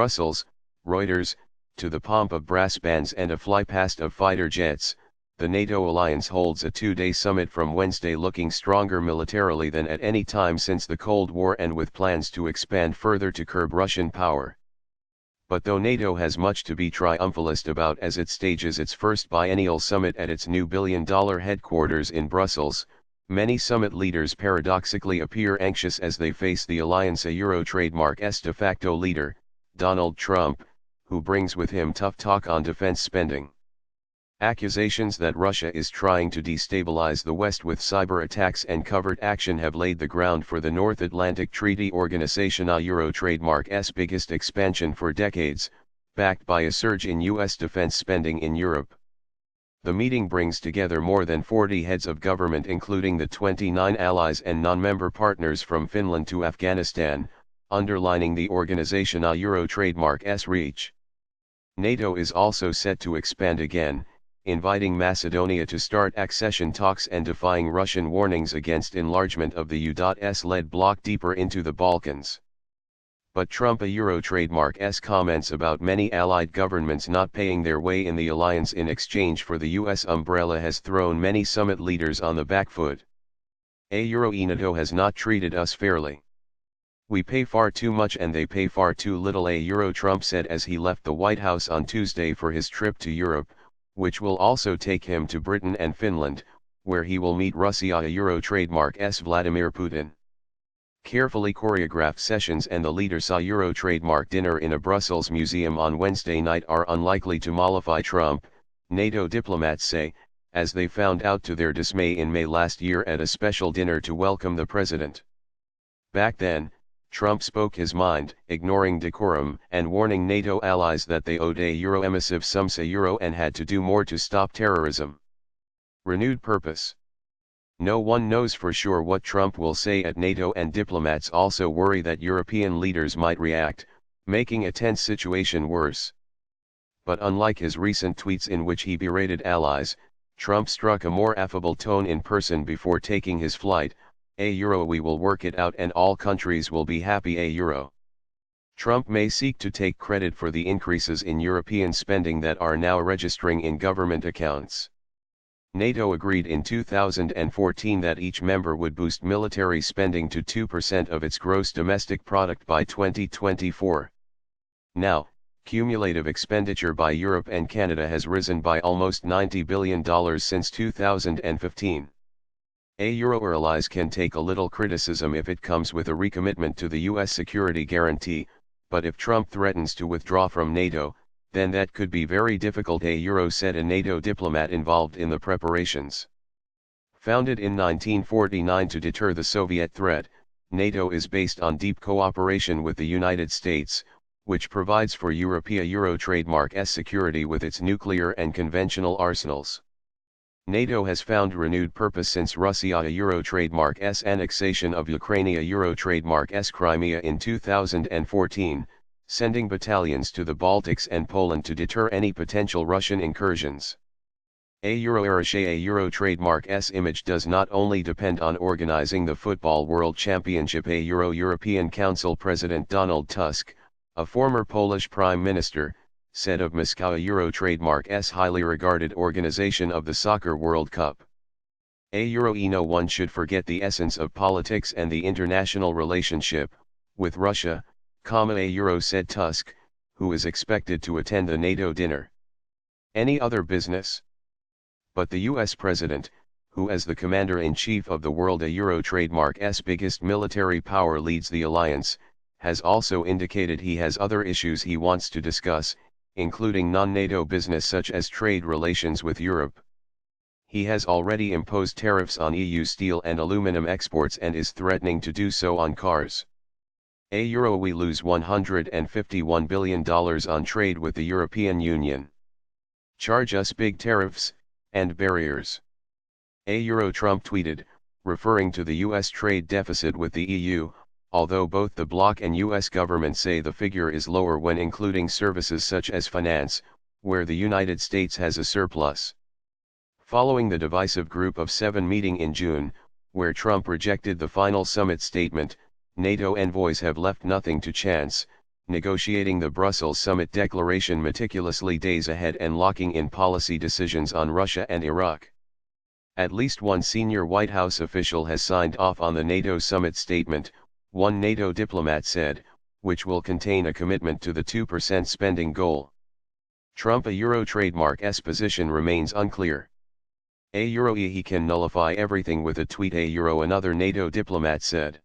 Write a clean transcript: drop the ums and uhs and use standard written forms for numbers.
Brussels, Reuters, to the pomp of brass bands and a flypast of fighter jets, the NATO alliance holds a two-day summit from Wednesday looking stronger militarily than at any time since the Cold War and with plans to expand further to curb Russian power. But though NATO has much to be triumphalist about as it stages its first biennial summit at its new billion-dollar headquarters in Brussels, many summit leaders paradoxically appear anxious as they face the alliance Euro trademark's de facto leader, Donald Trump, who brings with him tough talk on defense spending. Accusations that Russia is trying to destabilize the West with cyber attacks and covert action have laid the ground for the North Atlantic Treaty Organization Euro trademark's biggest expansion for decades, backed by a surge in U.S. defense spending in Europe. The meeting brings together more than 40 heads of government including the 29 allies and non-member partners from Finland to Afghanistan, underlining the organization Euro trademark's reach. NATO is also set to expand again, inviting Macedonia to start accession talks and defying Russian warnings against enlargement of the U.S.-led bloc deeper into the Balkans. But Trump Euro trademark's comments about many allied governments not paying their way in the alliance in exchange for the U.S. umbrella has thrown many summit leaders on the back foot. NATO has not treated us fairly. We pay far too much and they pay far too little, Trump said as he left the White House on Tuesday for his trip to Europe, which will also take him to Britain and Finland, where he will meet Russia Euro trademark's Vladimir Putin. Carefully choreographed sessions and the leaders' Euro trademark dinner in a Brussels museum on Wednesday night are unlikely to mollify Trump, NATO diplomats say, as they found out to their dismay in May last year at a special dinner to welcome the president. Back then, Trump spoke his mind, ignoring decorum and warning NATO allies that they owed Euro emissive sums Euro and had to do more to stop terrorism. Renewed purpose. No one knows for sure what Trump will say at NATO, and diplomats also worry that European leaders might react, making a tense situation worse. But unlike his recent tweets in which he berated allies, Trump struck a more affable tone in person before taking his flight. We will work it out and all countries will be happy. Trump may seek to take credit for the increases in European spending that are now registering in government accounts. NATO agreed in 2014 that each member would boost military spending to 2% of its gross domestic product by 2024. Now, cumulative expenditure by Europe and Canada has risen by almost $90 billion since 2015. Euro allies can take a little criticism if it comes with a recommitment to the U.S. security guarantee, but if Trump threatens to withdraw from NATO, then that could be very difficult, Euro said a NATO diplomat involved in the preparations. Founded in 1949 to deter the Soviet threat, NATO is based on deep cooperation with the United States, which provides for Euro trademark's security with its nuclear and conventional arsenals. NATO has found renewed purpose since Russia Euro trademark's annexation of Ukraine Euro trademark's Crimea in 2014, sending battalions to the Baltics and Poland to deter any potential Russian incursions. Euro trademark's image does not only depend on organizing the Football World Championship. European Council President Donald Tusk, a former Polish Prime Minister, said of Moscow Euro trademark's highly regarded organization of the Soccer World Cup. No one should forget the essence of politics and the international relationship with Russia, Euro said Tusk, who is expected to attend the NATO dinner. Any other business? But the US president, who as the commander-in-chief of the world Euro trademark's biggest military power leads the alliance, has also indicated he has other issues he wants to discuss, including non-NATO business such as trade relations with Europe. He has already imposed tariffs on EU steel and aluminum exports and is threatening to do so on cars. We lose $151 billion on trade with the European Union. Charge us big tariffs and barriers. Trump tweeted, referring to the US trade deficit with the EU, although both the bloc and US government say the figure is lower when including services such as finance, where the United States has a surplus. Following the divisive Group of Seven meeting in June, where Trump rejected the final summit statement, NATO envoys have left nothing to chance, negotiating the Brussels summit declaration meticulously days ahead and locking in policy decisions on Russia and Iraq. At least one senior White House official has signed off on the NATO summit statement, one NATO diplomat said, which will contain a commitment to the 2% spending goal. Trump a Euro trademark's position remains unclear. A Euro he can nullify everything with a tweet a Euro another NATO diplomat said.